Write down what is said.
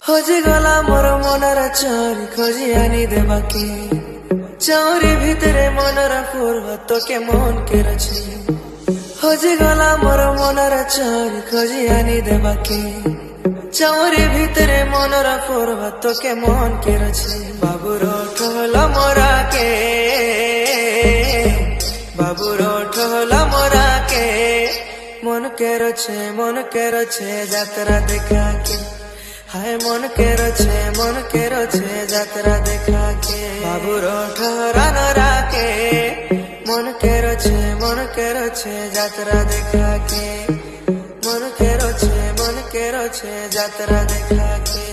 হজি গলা মোর মনর চোরি খোঁজি আনি দেবাকে চৌরি ভিতরে মনর পূর্ব তোকে মন কেরছি হজি গলা মোর মনর চোরি খোঁজি আনি দেবাকে চৌরি ভিতরে মনর পূর্ব তোকে মন কেরছি বাবুর ঠোল মোরাকে বাবুর ঠোল মোরাকে মন কেরছে যাত্রা দেখাকে হায় মন কেরছে যাত্রা দেখাকে বাবুর ঠহরান রাকে মন কেরছে যাত্রা দেখাকে মন কেরছে যাত্রা দেখাকে